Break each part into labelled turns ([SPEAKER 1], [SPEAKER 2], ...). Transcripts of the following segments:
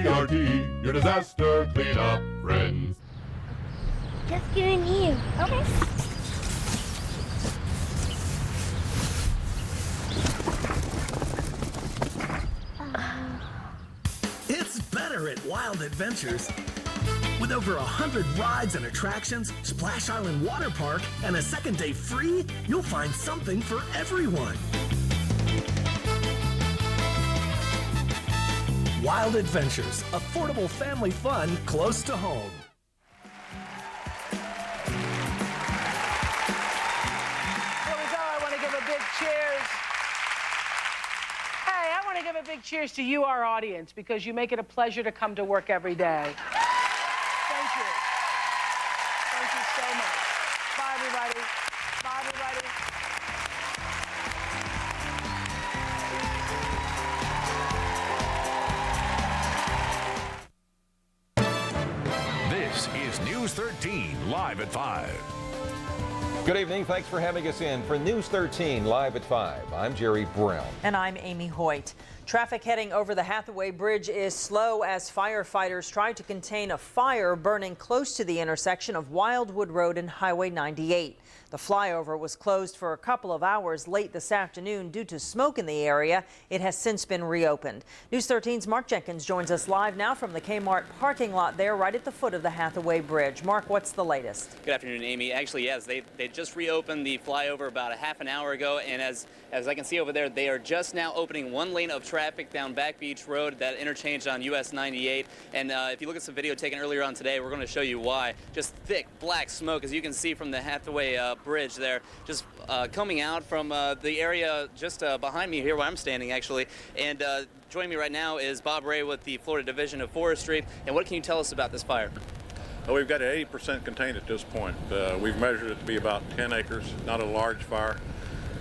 [SPEAKER 1] DRT, your disaster cleanup friends.
[SPEAKER 2] Just giving you. Okay.
[SPEAKER 3] It's better at Wild Adventures. With over 100 rides and attractions, Splash Island Water Park, and a second day free, you'll find something for everyone. Wild Adventures, affordable family fun close to home.
[SPEAKER 4] Here we go. I want to give a big cheers. Hey, I want to give a big cheers to you, our audience, because you make it a pleasure to come to work every day. Thank you. Thank you so much. Bye, everybody. Bye, everybody.
[SPEAKER 5] This is News 13 Live at 5.
[SPEAKER 6] Good evening. Thanks for having us in for News 13 Live at 5. I'm Jerry Brown.
[SPEAKER 7] And I'm Amy Hoyt. Traffic heading over the Hathaway Bridge is slow as firefighters try to contain a fire burning close to the intersection of Wildwood Road and Highway 98. The flyover was closed for a couple of hours late this afternoon due to smoke in the area. It has since been reopened. News 13's Mark Jenkins joins us live now from the Kmart parking lot there right at the foot of the Hathaway Bridge. Mark, what's the latest?
[SPEAKER 8] Good afternoon, Amy. Actually, yes, they just reopened the flyover about a half an hour ago, and as I can see over there, they are just now opening one lane of traffic down Back Beach Road, that interchange on US 98. And if you look at some video taken earlier on today, we're going to show you why. Just thick black smoke, as you can see from the Hathaway Bridge there, just coming out from the area just behind me here where I'm standing, actually. And joining me right now is Bob Ray with the Florida Division of Forestry. And what can you tell us about this fire?
[SPEAKER 9] Well, we've got it 80% contained at this point. We've measured it to be about 10 acres, not a large fire.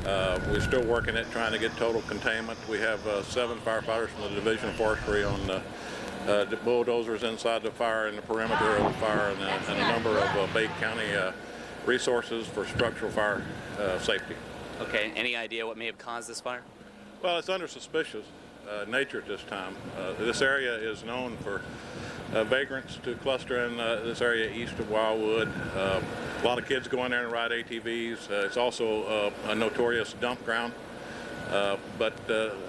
[SPEAKER 9] We're still working it, trying to get total containment. We have 7 firefighters from the Division of Forestry on the bulldozers inside the fire and the perimeter of the fire, and a number of Bay County resources for structural fire safety.
[SPEAKER 8] Okay, any idea what may have caused this fire?
[SPEAKER 9] Well, it's under suspicious nature at this time. This area is known for vagrants to cluster in this area east of Wildwood. A lot of kids go in there and ride ATVs. It's also a notorious dump ground. But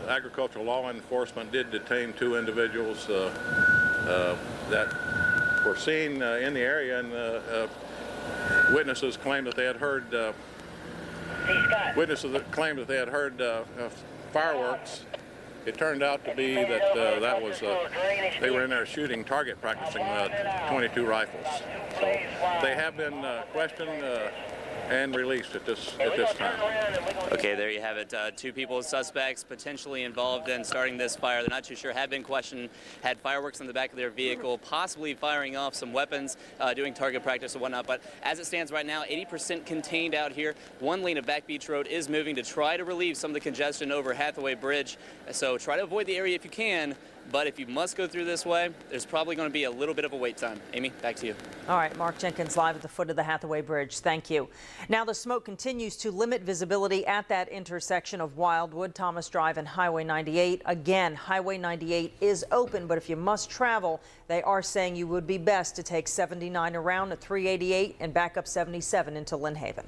[SPEAKER 9] agricultural law enforcement did detain 2 individuals that were seen in the area, and witnesses claimed that they had heard fireworks. It turned out to be that they were in there shooting target practicing 22 rifles. So they have been questioned and released at this time.
[SPEAKER 8] Okay, there you have it. 2 people, suspects, potentially involved in starting this fire. They're not too sure, have been questioned, had fireworks in the back of their vehicle, possibly firing off some weapons, doing target practice and whatnot. But as it stands right now, 80% contained out here. One lane of Back Beach Road is moving to try to relieve some of the congestion over Hathaway Bridge. So try to avoid the area if you can. But if you must go through this way, there's probably going to be a little bit of a wait time. Amy, back to you.
[SPEAKER 7] All right, Mark Jenkins live at the foot of the Hathaway Bridge. Thank you. Now the smoke continues to limit visibility at that intersection of Wildwood, Thomas Drive, and Highway 98. Again, Highway 98 is open, but if you must travel, they are saying you would be best to take 79 around at 388 and back up 77 into Lynn Haven.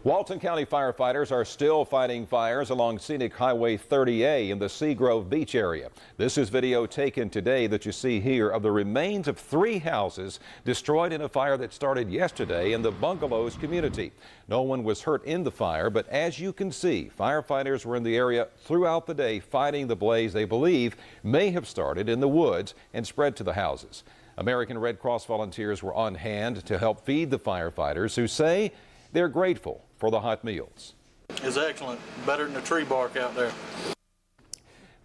[SPEAKER 6] Walton County firefighters are still fighting fires along scenic Highway 30A in the Seagrove Beach area. This is video taken today that you see here of the remains of 3 houses destroyed in a fire that started yesterday in the Bungalows community. No one was hurt in the fire, but as you can see, firefighters were in the area throughout the day fighting the blaze they believe may have started in the woods and spread to the houses. American Red Cross volunteers were on hand to help feed the firefighters, who say they're grateful for the hot meals.
[SPEAKER 10] It's excellent, better than the tree bark out there.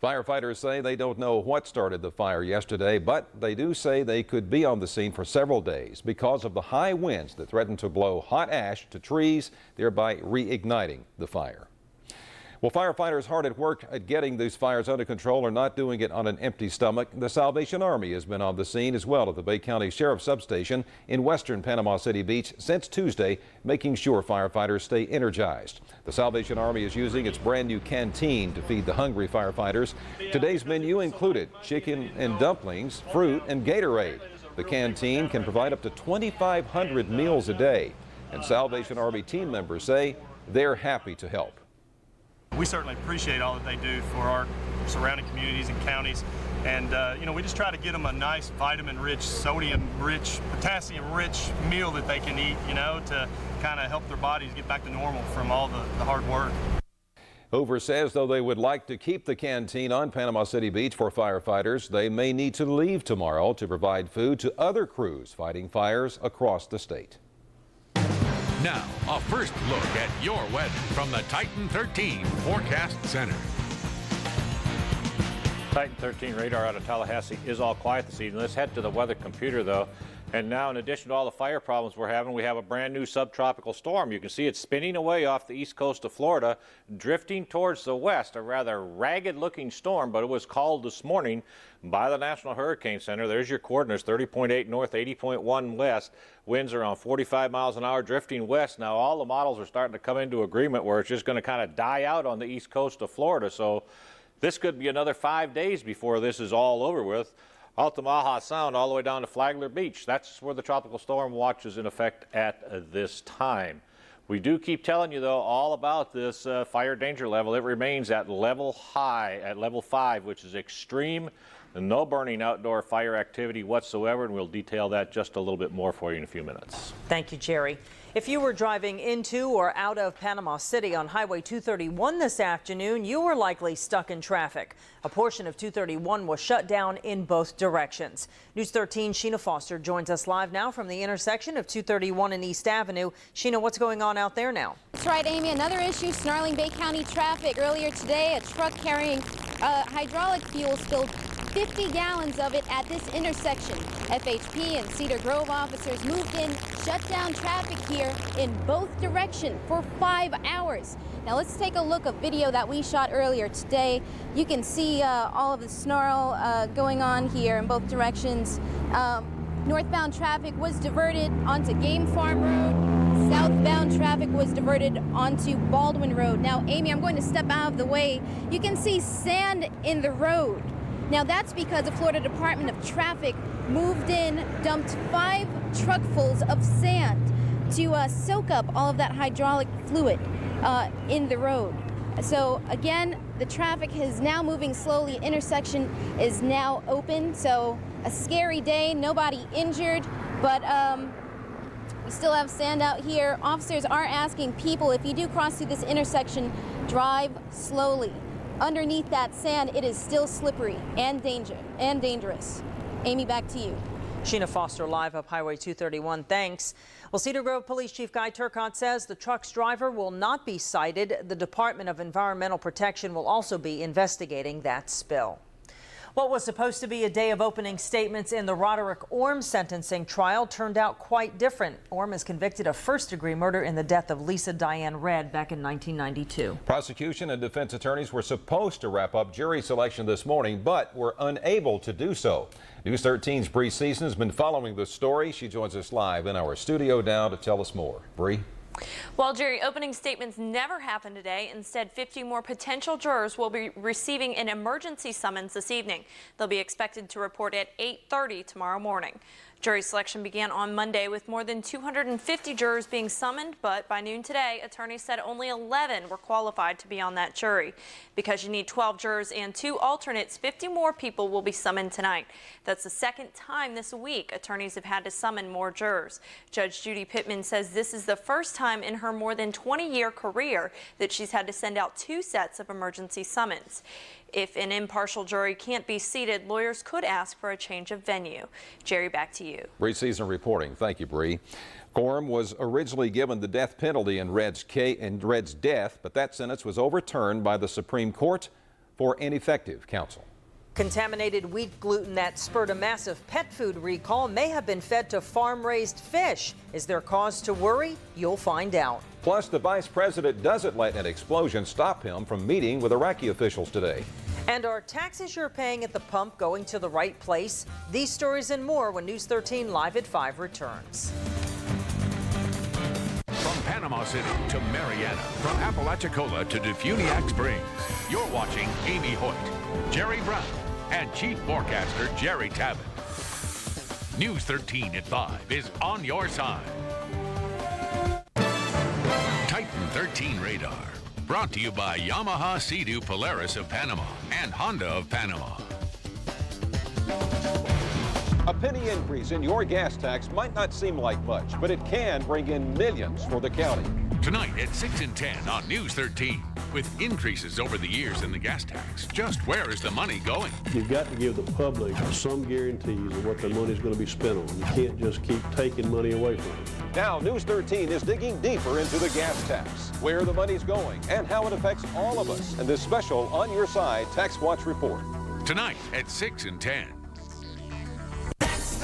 [SPEAKER 6] Firefighters say they don't know what started the fire yesterday, but they do say they could be on the scene for several days because of the high winds that threaten to blow hot ash to trees, thereby reigniting the fire. Well, firefighters hard at work at getting these fires under control are not doing it on an empty stomach. The Salvation Army has been on the scene as well at the Bay County Sheriff's Substation in western Panama City Beach since Tuesday, making sure firefighters stay energized. The Salvation Army is using its brand new canteen to feed the hungry firefighters. Today's menu included chicken and dumplings, fruit and Gatorade. The canteen can provide up to 2,500 meals a day, and Salvation Army team members say they're happy to help.
[SPEAKER 11] We certainly appreciate all that they do for our surrounding communities and counties. And, we just try to get them a nice vitamin-rich, sodium-rich, potassium-rich meal that they can eat, to kind of help their bodies get back to normal from all the hard work.
[SPEAKER 6] Hoover says though they would like to keep the canteen on Panama City Beach for firefighters, they may need to leave tomorrow to provide food to other crews fighting fires across the state.
[SPEAKER 5] Now, a first look at your weather from the Titan 13 Forecast Center.
[SPEAKER 12] Titan 13 radar out of Tallahassee is all quiet this evening. Let's head to the weather computer, though. And now, in addition to all the fire problems we're having, we have a brand new subtropical storm. You can see it spinning away off the east coast of Florida, drifting towards the west, a rather ragged-looking storm, but it was called this morning by the National Hurricane Center. There's your coordinates, 30.8 north, 80.1 west. Winds around 45 miles an hour, drifting west. Now, all the models are starting to come into agreement where it's just going to kind of die out on the east coast of Florida. So this could be another 5 days before this is all over with. Altamaha Sound all the way down to Flagler Beach. That's where the tropical storm watch is in effect at this time. We do keep telling you, though, all about this fire danger level. It remains at level high, at level 5, which is extreme. No burning outdoor fire activity whatsoever, and we'll detail that just a little bit more for you in a few minutes.
[SPEAKER 7] Thank you, Jerry. If you were driving into or out of Panama City on Highway 231 this afternoon, you were likely stuck in traffic. A portion of 231 was shut down in both directions. News 13 Sheena Foster joins us live now from the intersection of 231 and East Avenue. Sheena, what's going on out there now?
[SPEAKER 2] That's right, Amy. Another issue snarling Bay County traffic. Earlier today, a truck carrying hydraulic fuel spilled 50 gallons of it at this intersection. FHP and Cedar Grove officers moved in, shut down traffic here in both directions for 5 hours. Now let's take a look at video that we shot earlier today. You can see all of the snarl going on here in both directions. Northbound traffic was diverted onto Game Farm Road. Southbound traffic was diverted onto Baldwin Road. Now, Amy, I'm going to step out of the way. You can see sand in the road. Now that's because the Florida Department of Traffic moved in, dumped 5 truckfuls of sand to soak up all of that hydraulic fluid in the road. So again, the traffic is now moving slowly. Intersection is now open. So a scary day, nobody injured, but we still have sand out here. Officers are asking people, if you do cross through this intersection, drive slowly. Underneath that sand, it is still slippery and dangerous. Amy, back to you.
[SPEAKER 7] Sheena Foster live up Highway 231. Thanks. Well, Cedar Grove Police Chief Guy Turcotte says the truck's driver will not be cited. The Department of Environmental Protection will also be investigating that spill. What was supposed to be a day of opening statements in the Roderick Orm sentencing trial turned out quite different. Orm is convicted of first-degree murder in the death of Lisa Diane Redd back in 1992.
[SPEAKER 6] Prosecution and defense attorneys were supposed to wrap up jury selection this morning, but were unable to do so. News 13's Bree Season has been following the story. She joins us live in our studio now to tell us more. Bree?
[SPEAKER 13] Well, Jerry, opening statements never happened today. Instead, 50 more potential jurors will be receiving an emergency summons this evening. They'll be expected to report at 8:30 tomorrow morning. Jury selection began on Monday with more than 250 jurors being summoned, but by noon today, attorneys said only 11 were qualified to be on that jury. Because you need 12 jurors and 2 alternates, 50 more people will be summoned tonight. That's the second time this week attorneys have had to summon more jurors. Judge Judy Pittman says this is the first time in her more than 20-year career that she's had to send out 2 sets of emergency summons. If an impartial jury can't be seated, lawyers could ask for a change of venue. Jerry, back to you.
[SPEAKER 6] Bree Season reporting. Thank you, Bree. Orm was originally given the death penalty in Redd's death, but that sentence was overturned by the Supreme Court for ineffective counsel.
[SPEAKER 7] Contaminated wheat gluten that spurred a massive pet food recall may have been fed to farm-raised fish. Is there cause to worry? You'll find out.
[SPEAKER 6] Plus, the vice president doesn't let an explosion stop him from meeting with Iraqi officials today.
[SPEAKER 7] And are taxes you're paying at the pump going to the right place? These stories and more when News 13 Live at 5 returns.
[SPEAKER 5] From Panama City to Marietta, from Apalachicola to Defuniak Springs, you're watching Amy Hoyt, Jerry Brown, and Chief Forecaster Jerry Tabbitt. News 13 at 5 is on your side. Titan 13 radar, brought to you by Yamaha Sea-Doo Polaris of Panama and Honda of Panama.
[SPEAKER 6] A penny increase in your gas tax might not seem like much, but it can bring in millions for the county.
[SPEAKER 5] Tonight at 6 and 10 on News 13. With increases over the years in the gas tax, just where is the money going?
[SPEAKER 14] You've got to give the public some guarantees of what the money's going to be spent on. You can't just keep taking money away from them.
[SPEAKER 6] Now, News 13 is digging deeper into the gas tax, where the money's going, and how it affects all of us in this special On Your Side Tax Watch report.
[SPEAKER 5] Tonight at 6 and 10.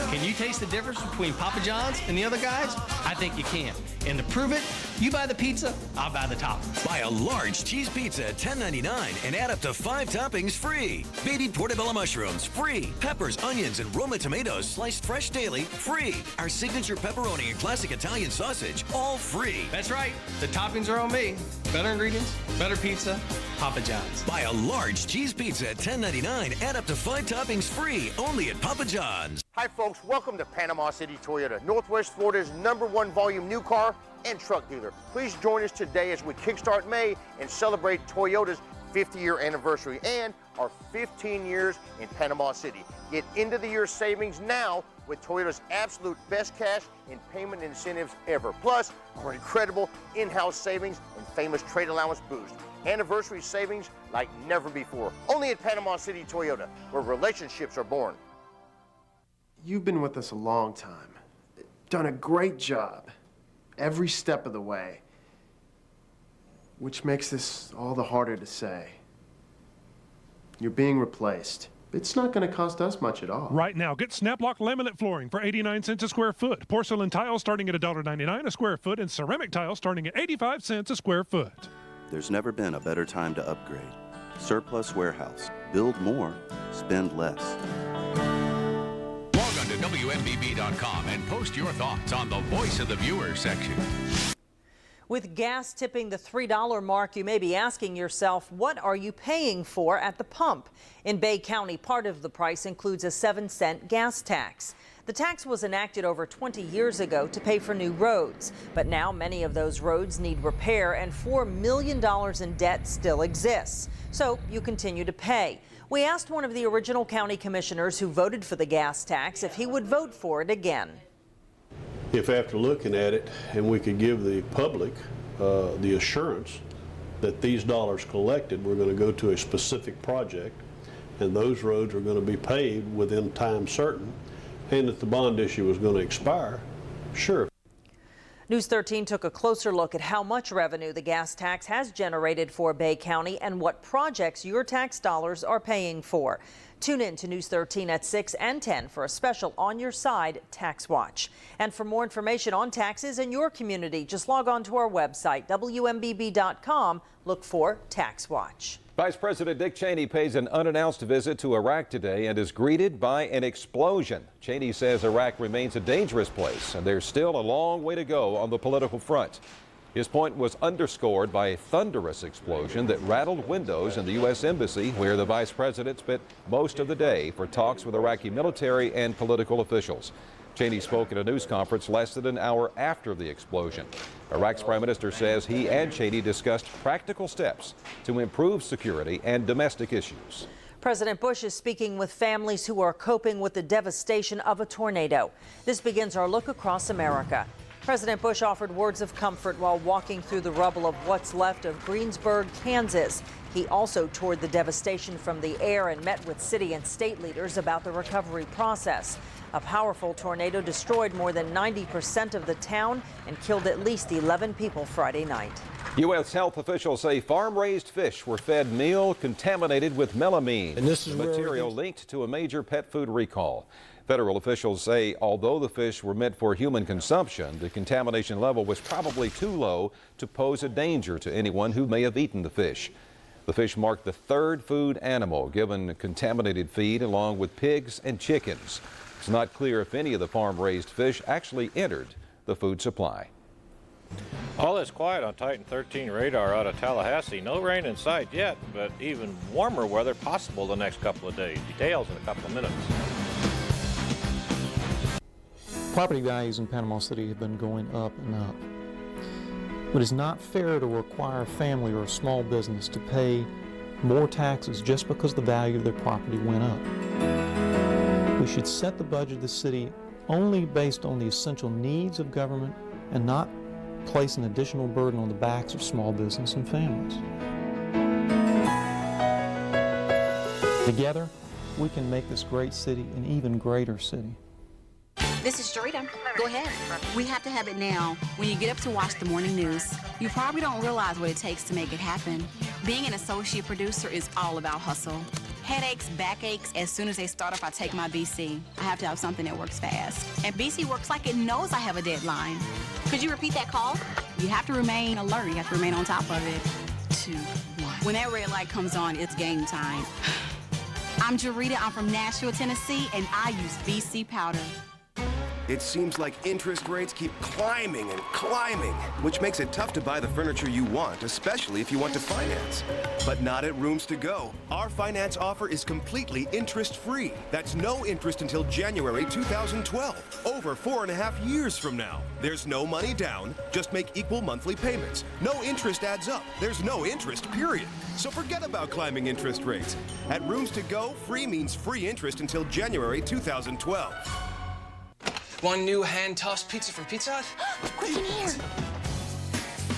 [SPEAKER 15] Can you taste the difference between Papa John's and the other guys? I think you can. And to prove it, you buy the pizza, I'll buy the toppings.
[SPEAKER 16] Buy a large cheese pizza at $10.99 and add up to 5 toppings free. Baby portobello mushrooms, free. Peppers, onions, and Roma tomatoes sliced fresh daily, free. Our signature pepperoni and classic Italian sausage, all free.
[SPEAKER 15] That's right. The toppings are on me. Better ingredients, better pizza, Papa John's.
[SPEAKER 16] Buy a large cheese pizza at $10.99, add up to 5 toppings free, only at Papa John's.
[SPEAKER 17] Hi folks, welcome to Panama City Toyota, Northwest Florida's #1 volume new car and truck dealer. Please join us today as we kickstart May and celebrate Toyota's 50-year anniversary and our 15 years in Panama City. Get into the year savings now with Toyota's absolute best cash and payment incentives ever. Plus, our incredible in-house savings and famous trade allowance boost. Anniversary savings like never before. Only at Panama City Toyota, where relationships are born.
[SPEAKER 18] You've been with us a long time, done a great job every step of the way, which makes this all the harder to say. You're being replaced. It's not going to cost us much at all.
[SPEAKER 19] Right now, get Snap-Lock laminate flooring for 89 cents a square foot, porcelain tile starting at $1.99 a square foot, and ceramic tile starting at 85 cents a square foot.
[SPEAKER 20] There's never been a better time to upgrade. Surplus Warehouse. Build more, spend less.
[SPEAKER 5] Log on to WMBB.com and post your thoughts on the Voice of the Viewer section.
[SPEAKER 7] With gas tipping the $3 mark, you may be asking yourself, what are you paying for at the pump? In Bay County, part of the price includes a 7-cent gas tax. The tax was enacted over 20 years ago to pay for new roads, but now many of those roads need repair and $4 million in debt still exists. So you continue to pay. We asked one of the original county commissioners who voted for the gas tax if he would vote for it again.
[SPEAKER 14] If after looking at it, and we could give the public the assurance that these dollars collected were going to go to a specific project, and those roads were going to be paved within time certain, and that the bond issue was going to expire, sure.
[SPEAKER 7] News 13 took a closer look at how much revenue the gas tax has generated for Bay County and what projects your tax dollars are paying for. Tune in to News 13 at 6 and 10 for a special On Your Side Tax Watch. And for more information on taxes in your community, just log on to our website, WMBB.com. Look for Tax Watch.
[SPEAKER 6] Vice President Dick Cheney pays an unannounced visit to Iraq today and is greeted by an explosion. Cheney says Iraq remains a dangerous place and there's still a long way to go on the political front. His point was underscored by a thunderous explosion that rattled windows in the U.S. Embassy, where the vice president spent most of the day for talks with Iraqi military and political officials. Cheney spoke at a news conference less than an hour after the explosion. Iraq's prime minister says he and Cheney discussed practical steps to improve security and domestic issues.
[SPEAKER 7] President Bush is speaking with families who are coping with the devastation of a tornado. This begins our look across America. President Bush offered words of comfort while walking through the rubble of what's left of Greensburg, Kansas. He also toured the devastation from the air and met with city and state leaders about the recovery process. A powerful tornado destroyed more than 90% of the town and killed at least 11 people Friday night.
[SPEAKER 6] U.S. health officials say farm-raised fish were fed meal contaminated with melamine,
[SPEAKER 21] and this is
[SPEAKER 6] the material linked to a major pet food recall. Federal officials say although the fish were meant for human consumption, the contamination level was probably too low to pose a danger to anyone who may have eaten the fish. The fish marked the third food animal given contaminated feed along with pigs and chickens. It's not clear if any of the farm-raised fish actually entered the food supply.
[SPEAKER 12] All is quiet on Titan 13 radar out of Tallahassee. No rain in sight yet, but even warmer weather possible the next couple of days. Details in a couple of minutes.
[SPEAKER 22] Property values in Panama City have been going up and up. But it's not fair to require a family or a small business to pay more taxes just because the value of their property went up. We should set the budget of the city only based on the essential needs of government and not place an additional burden on the backs of small business and families. Together, we can make this great city an even greater city.
[SPEAKER 23] This is Jarita. Go ahead. We have to have it now. When you get up to watch the morning news, you probably don't realize what it takes to make it happen. Being an associate producer is all about hustle. Headaches, backaches, as soon as they start up, I take my BC. I have to have something that works fast. And BC works like it knows I have a deadline. Could you repeat that call? You have to remain alert. You have to remain on top of it. 2, 1. When that red light comes on, it's game time. I'm Jarita. I'm from Nashville, Tennessee, and I use BC powder.
[SPEAKER 24] It seems like interest rates keep climbing and climbing, which makes it tough to buy the furniture you want, especially if you want to finance. But not at Rooms to Go. Our finance offer is completely interest-free. That's no interest until January 2012, over 4.5 years from now. There's no money down, just make equal monthly payments. No interest adds up. There's no interest, period. So forget about climbing interest rates. At Rooms to Go, free means free interest until January 2012.
[SPEAKER 25] One new hand-tossed pizza from Pizza Hut?
[SPEAKER 26] Quick in here.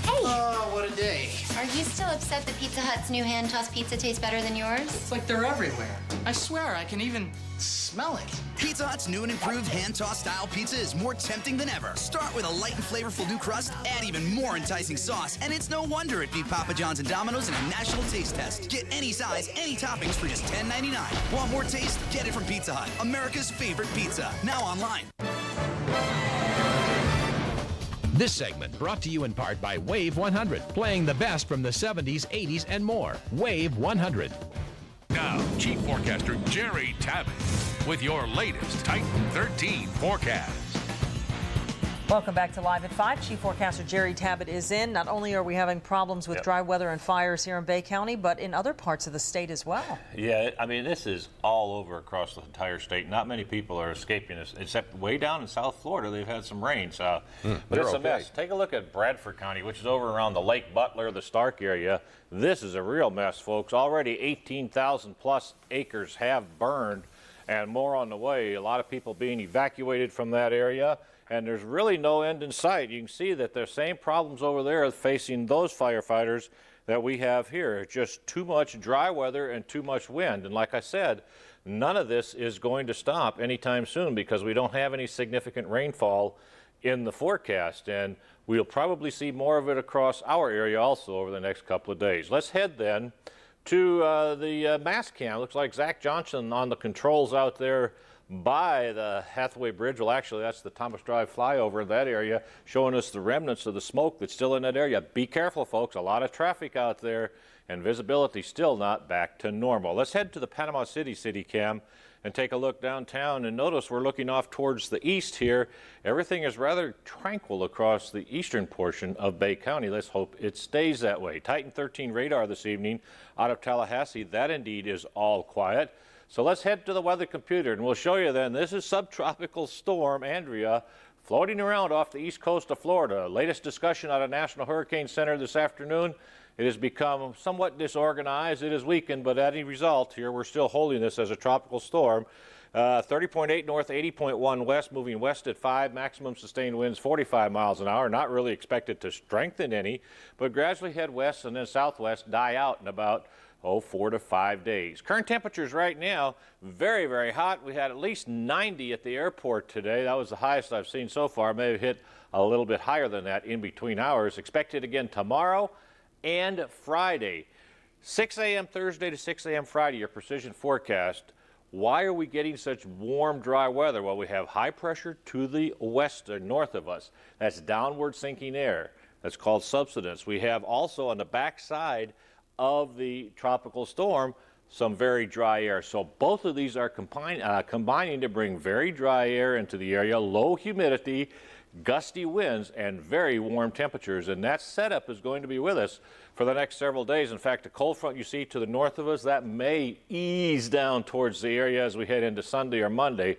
[SPEAKER 26] Hey!
[SPEAKER 25] Oh, what a day.
[SPEAKER 26] Are you still upset that Pizza Hut's new hand-tossed pizza tastes better than yours?
[SPEAKER 25] It's like they're everywhere. I swear, I can even smell it.
[SPEAKER 27] Pizza Hut's new and improved hand-tossed style pizza is more tempting than ever. Start with a light and flavorful new crust, add even more enticing sauce, and it's no wonder it beat Papa John's and Domino's in a national taste test. Get any size, any toppings for just $10.99. Want more taste? Get it from Pizza Hut, America's favorite pizza. Now online.
[SPEAKER 28] This segment brought to you in part by Wave 100, playing the best from the 70s, 80s, and more. Wave 100.
[SPEAKER 5] Now, Chief Forecaster Jerry Tabbett with your latest Titan 13 forecast.
[SPEAKER 7] Welcome back to Live at 5. Chief Forecaster Jerry Tabbett is in. Not only are we having problems with dry weather and fires here in Bay County, but in other parts of the state as well.
[SPEAKER 12] Yeah, I mean, this is all over across the entire state. Not many people are escaping this, except way down in South Florida. They've had some rain, so but it's a mess. Take a look at Bradford County, which is over around the Lake Butler, the Stark area. This is a real mess, folks. Already 18,000 plus acres have burned, and more on the way. A lot of people being evacuated from that area. And there's really no end in sight. You can see that the same problems over there facing those firefighters that we have here. It's just too much dry weather and too much wind. And like I said, none of this is going to stop anytime soon because we don't have any significant rainfall in the forecast. And we'll probably see more of it across our area also over the next couple of days. Let's head then to the mass cam. Looks like Zach Johnson on the controls out there by the Hathaway Bridge. Well, actually, that's the Thomas Drive flyover in that area, showing us the remnants of the smoke that's still in that area. Be careful, folks. A lot of traffic out there, and visibility still not back to normal. Let's head to the Panama City cam and take a look downtown, and notice we're looking off towards the east here. Everything is rather tranquil across the eastern portion of Bay County. Let's hope it stays that way. Titan 13 radar this evening out of Tallahassee. That indeed is all quiet. So let's head to the weather computer, and we'll show you then. This is subtropical storm Andrea floating around off the east coast of Florida. Latest discussion out of National Hurricane Center this afternoon. It has become somewhat disorganized. It has weakened, but as a result, here we're still holding this as a tropical storm. 30.8 north, 80.1 west, moving west at 5, maximum sustained winds 45 miles an hour. Not really expected to strengthen any, but gradually head west and then southwest, die out in about 4 to 5 days. Current temperatures right now, very, very hot. We had at least 90 at the airport today. That was the highest I've seen so far. May have hit a little bit higher than that in between hours. Expected again tomorrow and Friday. 6 a.m. Thursday to 6 a.m. Friday, your precision forecast. Why are we getting such warm, dry weather? Well, we have high pressure to the west or north of us. That's downward sinking air. That's called subsidence. We have also on the backside of the tropical storm some very dry air. So both of these are combining to bring very dry air into the area, low humidity, gusty winds, and very warm temperatures. And that setup is going to be with us for the next several days. In fact, the cold front you see to the north of us, that may ease down towards the area as we head into Sunday or Monday.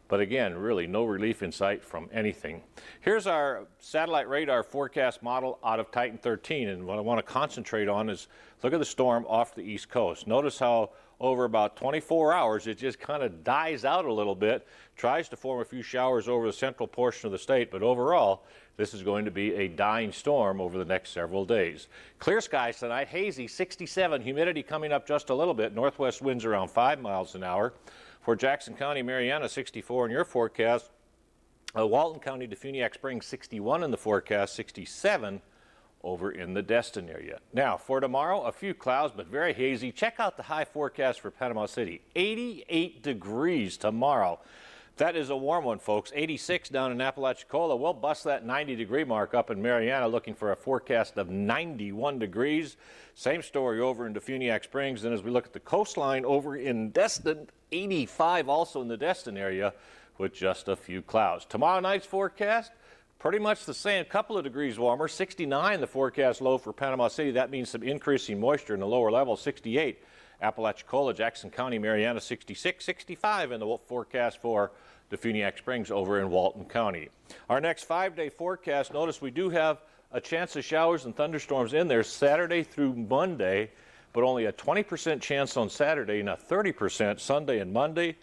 [SPEAKER 12] But again, really no relief in sight from anything. Here's our satellite radar forecast model out of Titan 13. And what I want to concentrate on is look at the storm off the East Coast. Notice how over about 24 hours, it just kind of dies out a little bit, tries to form a few showers over the central portion of the state. But overall, this is going to be a dying storm over the next several days. Clear skies tonight, hazy, 67, humidity coming up just a little bit. Northwest winds around 5 miles an hour. For Jackson County, Mariana, 64 in your forecast. Walton County, Defuniak Springs, 61 in the forecast, 67 over in the Destin area. Now, for tomorrow, a few clouds, but very hazy. Check out the high forecast for Panama City. 88 degrees tomorrow. That is a warm one, folks. 86 down in Apalachicola. We'll bust that 90-degree mark up in Mariana, looking for a forecast of 91 degrees. Same story over in Defuniak Springs. And as we look at the coastline over in Destin, 85 also in the Destin area with just a few clouds. Tomorrow night's forecast, pretty much the same, a couple of degrees warmer. 69 the forecast low for Panama City. That means some increasing moisture in the lower level. 68 Apalachicola, Jackson County, Mariana, 66, 65 in the forecast for Defuniak Springs over in Walton County. Our next 5-day forecast, notice we do have a chance of showers and thunderstorms in there Saturday through Monday, but only a 20% chance on Saturday and a 30% Sunday and Monday.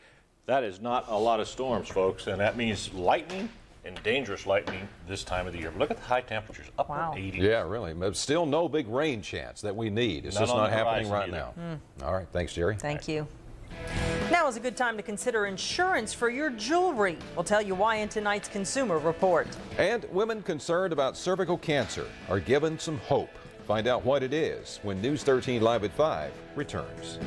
[SPEAKER 12] That is not a lot of storms, folks, and that means lightning and dangerous lightning this time of the year. But look at the high temperatures, upper 80s.
[SPEAKER 6] Yeah, really. But still no big rain chance that we need. It's just not happening right now. All right, thanks, Jerry.
[SPEAKER 7] Thank you. Now is a good time to consider insurance for your jewelry. We'll tell you why in tonight's Consumer Report.
[SPEAKER 6] And women concerned about cervical cancer are given some hope. Find out what it is when News 13 Live at 5 returns.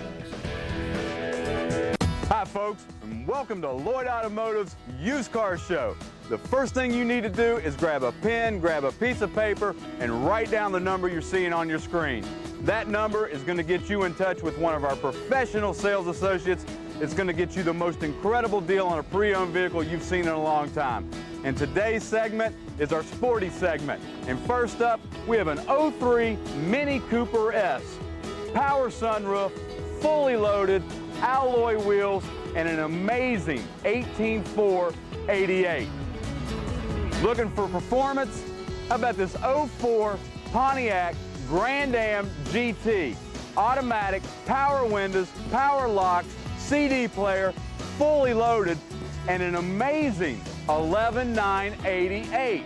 [SPEAKER 1] Hi, folks, and welcome to Lloyd Automotive's Used Car Show. The first thing you need to do is grab a pen, grab a piece of paper, and write down the number you're seeing on your screen. That number is going to get you in touch with one of our professional sales associates. It's going to get you the most incredible deal on a pre-owned vehicle you've seen in a long time. And today's segment is our sporty segment. And first up, we have an 03 Mini Cooper S. Power sunroof, fully loaded, alloy wheels, and an amazing 18.488. Looking for performance? How about this 04 Pontiac Grand Am GT? Automatic, power windows, power locks, CD player, fully loaded, and an amazing 11.988.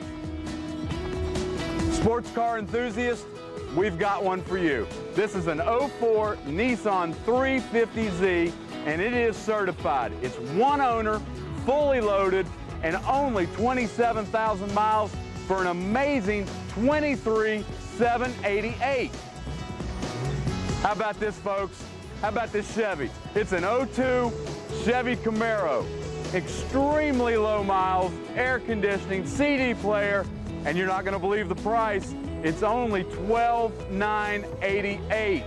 [SPEAKER 1] Sports car enthusiast, we've got one for you. This is an 04 Nissan 350Z, and it is certified. It's one owner, fully loaded, and only 27,000 miles for an amazing 23,788. How about this, folks? How about this Chevy? It's an 02 Chevy Camaro. Extremely low miles, air conditioning, CD player, and you're not going to believe the price. It's only $12,988.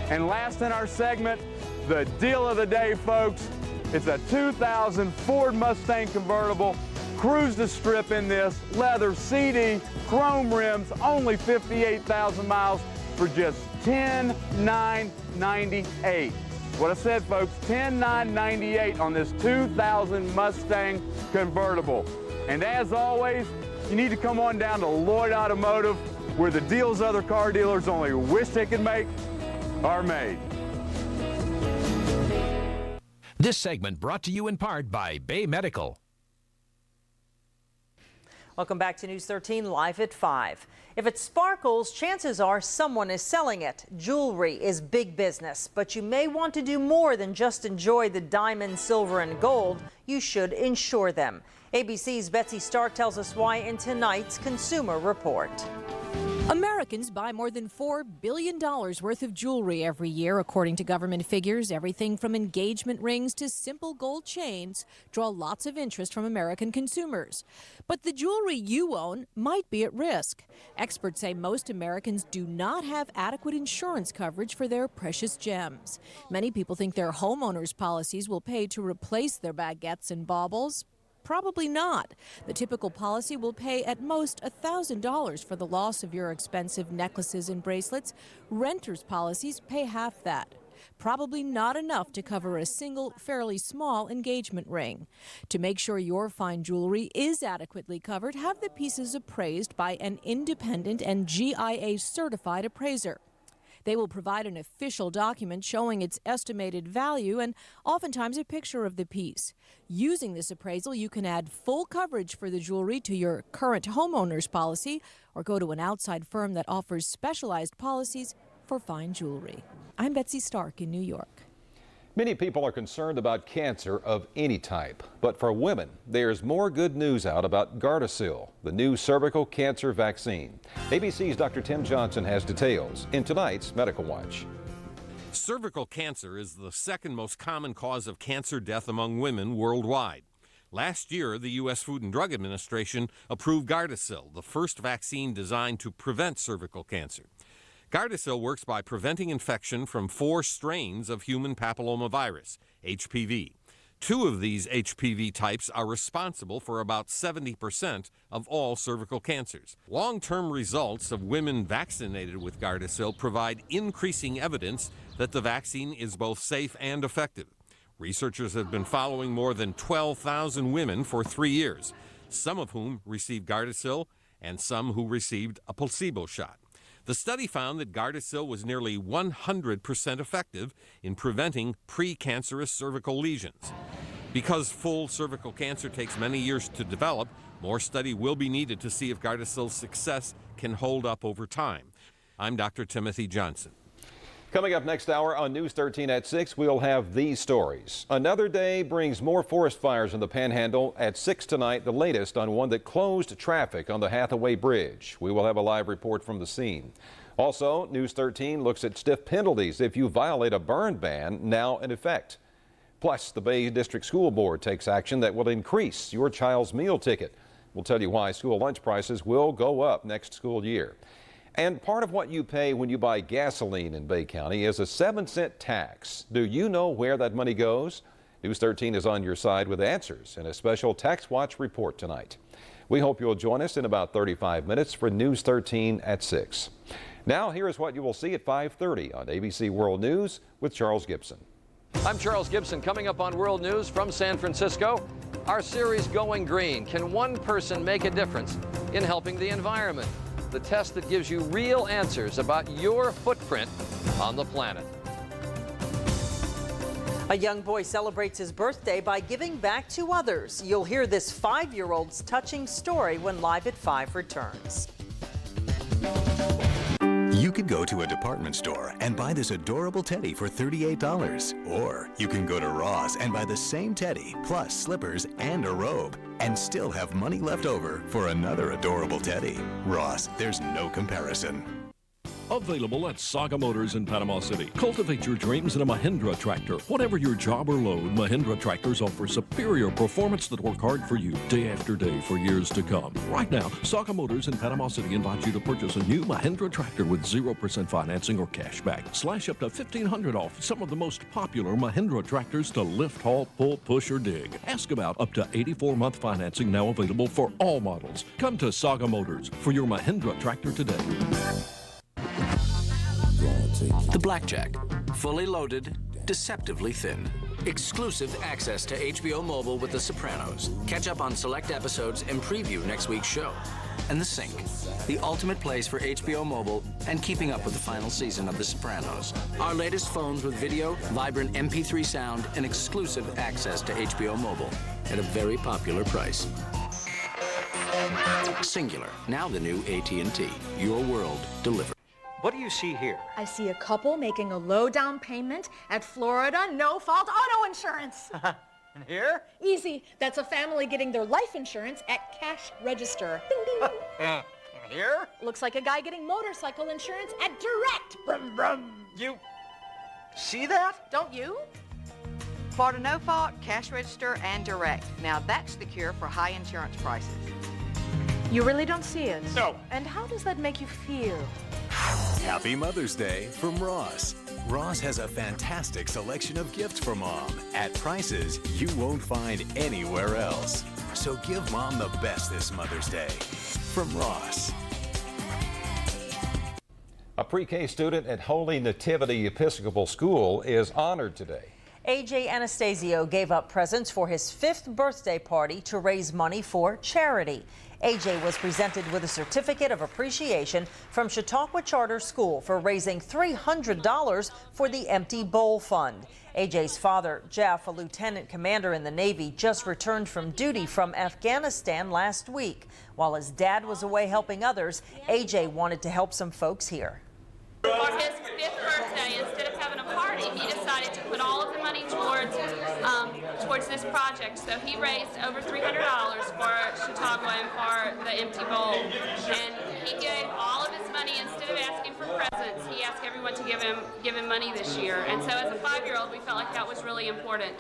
[SPEAKER 1] And last in our segment, the deal of the day, folks. It's a 2000 Ford Mustang convertible. Cruise the strip in this, leather, CD, chrome rims, only 58,000 miles for just $10,998. What I said, folks, $10,998 on this 2000 Mustang convertible. And as always, you need to come on down to Lloyd Automotive, where the deals other car dealers only wish they could make are made.
[SPEAKER 28] This segment brought to you in part by Bay Medical.
[SPEAKER 7] Welcome back to News 13 live at 5. If it sparkles, chances are someone is selling it. Jewelry is big business, but you may want to do more than just enjoy the diamond, silver, and gold. You should insure them. ABC's Betsy Stark tells us why in tonight's Consumer Report.
[SPEAKER 2] Americans buy more than $4 billion worth of jewelry every year. According to government figures, everything from engagement rings to simple gold chains draw lots of interest from American consumers. But the jewelry you own might be at risk. Experts say most Americans do not have adequate insurance coverage for their precious gems. Many people think their homeowners' policies will pay to replace their baguettes and baubles. Probably not. The typical policy will pay at most $1,000 for the loss of your expensive necklaces and bracelets. Renters' policies pay half that. Probably not enough to cover a single, fairly small engagement ring. To make sure your fine jewelry is adequately covered, have the pieces appraised by an independent and GIA-certified appraiser. They will provide an official document showing its estimated value and oftentimes a picture of the piece. Using this appraisal, you can add full coverage for the jewelry to your current homeowner's policy or go to an outside firm that offers specialized policies for fine jewelry. I'm Betsy Stark in New York.
[SPEAKER 6] Many people are concerned about cancer of any type, but for women, there's more good news out about Gardasil, the new cervical cancer vaccine. ABC's Dr. Tim Johnson has details in tonight's Medical Watch.
[SPEAKER 3] Cervical cancer is the second most common cause of cancer death among women worldwide. Last year, the U.S. Food and Drug Administration approved Gardasil, the first vaccine designed to prevent cervical cancer. Gardasil works by preventing infection from 4 strains of human papillomavirus, HPV. 2 of these HPV types are responsible for about 70% of all cervical cancers. Long-term results of women vaccinated with Gardasil provide increasing evidence that the vaccine is both safe and effective. Researchers have been following more than 12,000 women for 3 years, some of whom received Gardasil and some who received a placebo shot. The study found that Gardasil was nearly 100% effective in preventing precancerous cervical lesions. Because full cervical cancer takes many years to develop, more study will be needed to see if Gardasil's success can hold up over time. I'm Dr. Timothy Johnson.
[SPEAKER 6] Coming up next hour on News 13 at 6, we'll have these stories. Another day brings more forest fires in the Panhandle. At 6 tonight, the latest on one that closed traffic on the Hathaway Bridge. We will have a live report from the scene. Also, News 13 looks at stiff penalties if you violate a burn ban now in effect. Plus, the Bay District School Board takes action that will increase your child's meal ticket. We'll tell you why school lunch prices will go up next school year. And part of what you pay when you buy gasoline in Bay County is a 7-cent tax. Do you know where that money goes? News 13 is on your side with answers in a special Tax Watch report tonight. We hope you'll join us in about 35 minutes for News 13 at 6. Now, here is what you will see at 5:30 on ABC World News with Charles Gibson.
[SPEAKER 4] I'm Charles Gibson. Coming up on World News from San Francisco, our series Going Green. Can one person make a difference in helping the environment? The test that gives you real answers about your footprint on the planet.
[SPEAKER 7] A young boy celebrates his birthday by giving back to others. You'll hear this 5-year-old's touching story when Live at 5 returns.
[SPEAKER 8] You could go to a department store and buy this adorable teddy for $38. Or you can go to Ross and buy the same teddy plus slippers and a robe and still have money left over for another adorable teddy. Ross, there's no comparison.
[SPEAKER 9] Available at Saga Motors in Panama City. Cultivate your dreams in a Mahindra tractor. Whatever your job or load, Mahindra tractors offer superior performance that work hard for you day after day for years to come. Right now, Saga Motors in Panama City invites you to purchase a new Mahindra tractor with 0% financing or cash back. Slash up to $1,500 off some of the most popular Mahindra tractors to lift, haul, pull, push, or dig. Ask about up to 84-month financing now available for all models. Come to Saga Motors for your Mahindra tractor today.
[SPEAKER 28] The Blackjack. Fully loaded, deceptively thin. Exclusive access to HBO Mobile with The Sopranos. Catch up on select episodes and preview next week's show. And The Sync. The ultimate place for HBO Mobile and keeping up with the final season of The Sopranos. Our latest phones with video, vibrant MP3 sound, and exclusive access to HBO Mobile at a very popular price. Singular, now the new AT&T. Your world delivered.
[SPEAKER 10] What do you see here?
[SPEAKER 11] I see a couple making a low down payment at Florida no-fault auto insurance.
[SPEAKER 10] And here?
[SPEAKER 11] Easy. That's a family getting their life insurance at cash register. Ding, ding.
[SPEAKER 10] And here?
[SPEAKER 11] Looks like a guy getting motorcycle insurance at Direct. Brum, brum.
[SPEAKER 10] You see that?
[SPEAKER 11] Don't you?
[SPEAKER 13] Florida no fault, cash register, and Direct. Now that's the cure for high insurance prices.
[SPEAKER 11] You really don't see it?
[SPEAKER 10] No.
[SPEAKER 11] And how does that make you feel?
[SPEAKER 8] Happy Mother's Day from Ross. Ross has a fantastic selection of gifts for Mom at prices you won't find anywhere else. So give Mom the best this Mother's Day from Ross.
[SPEAKER 6] A pre-K student at Holy Nativity Episcopal School is honored today.
[SPEAKER 7] AJ Anastasio gave up presents for his 5th birthday party to raise money for charity. AJ was presented with a certificate of appreciation from Chautauqua Charter School for raising $300 for the Empty Bowl Fund. AJ's father, Jeff, a lieutenant commander in the Navy, just returned from duty from Afghanistan last week. While his dad was away helping others, AJ wanted to help some folks here.
[SPEAKER 15] For his 5th birthday, instead of having a party, he decided to put all of the money towards this project. So he raised over $300 for Chautauqua and for the Empty Bowl. And he gave all of his money, instead of asking for presents, he asked everyone to give him money this year. And so as a 5-year-old, we felt like that was really important.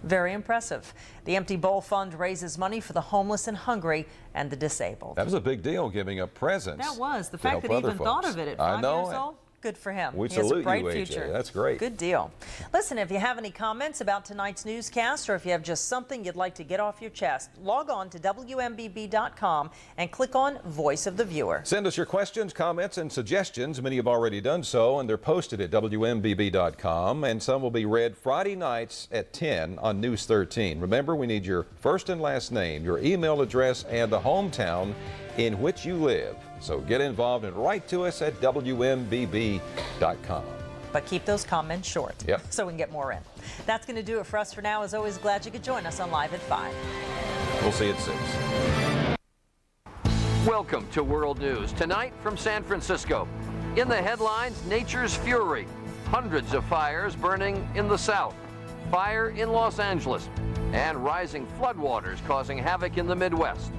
[SPEAKER 7] Very impressive. The Empty Bowl Fund raises money for the homeless and hungry and the disabled.
[SPEAKER 6] That was a big deal, giving up presents.
[SPEAKER 7] That was. The fact that he even thought of it at 5 years old. Good for him.
[SPEAKER 6] We
[SPEAKER 7] He has a
[SPEAKER 6] salute
[SPEAKER 7] bright
[SPEAKER 6] you, AJ.
[SPEAKER 7] future.
[SPEAKER 6] That's great.
[SPEAKER 7] Good deal. Listen, if you have any comments about tonight's newscast, or if you have just something you'd like to get off your chest, log on to WMBB.com and click on Voice of the Viewer.
[SPEAKER 6] Send us your questions, comments, and suggestions. Many have already done so, and they're posted at WMBB.com, and some will be read Friday nights at 10 on News 13. Remember, we need your first and last name, your email address, and the hometown in which you live. So get involved and write to us at WMBB.com.
[SPEAKER 7] But keep those comments short,
[SPEAKER 6] Yep.
[SPEAKER 7] so we can get more in. That's going to do it for us for now. As always, glad you could join us on Live at 5.
[SPEAKER 6] We'll see you at 6.
[SPEAKER 4] Welcome to World News. Tonight from San Francisco. In the headlines, nature's fury. Hundreds of fires burning in the south. Fire in Los Angeles. And rising floodwaters causing havoc in the Midwest.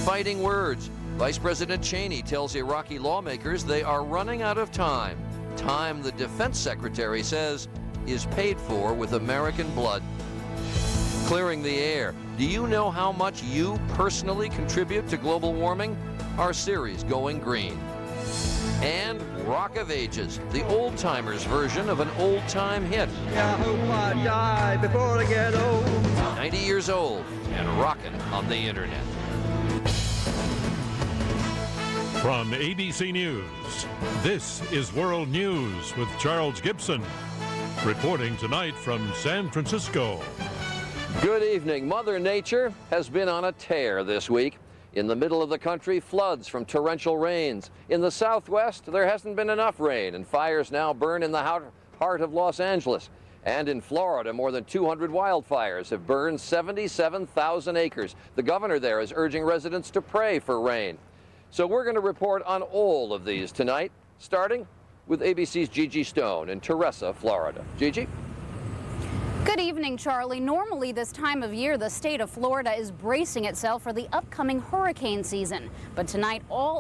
[SPEAKER 4] Fighting words. Vice President Cheney tells Iraqi lawmakers they are running out of time. Time the defense secretary says is paid for with American blood. Clearing the air. Do you know how much you personally contribute to global warming? Our series, Going Green. And Rock of Ages, the old-timers version of an old-time hit.
[SPEAKER 16] I hope I die before I get old.
[SPEAKER 4] 90 years old and rocking on the internet.
[SPEAKER 19] From ABC News, this is World News with Charles Gibson. Reporting tonight from San Francisco.
[SPEAKER 4] Good evening. Mother Nature has been on a tear this week. In the middle of the country, floods from torrential rains. In the southwest, there hasn't been enough rain, and fires now burn in the heart of Los Angeles. And in Florida, more than 200 wildfires have burned 77,000 acres. The governor there is urging residents to pray for rain. So we're going to report on all of these tonight, starting with ABC's Gigi Stone in Teresa, Florida. Gigi?
[SPEAKER 17] Good evening, Charlie. Normally this time of year, the state of Florida is bracing itself for the upcoming hurricane season. But tonight, all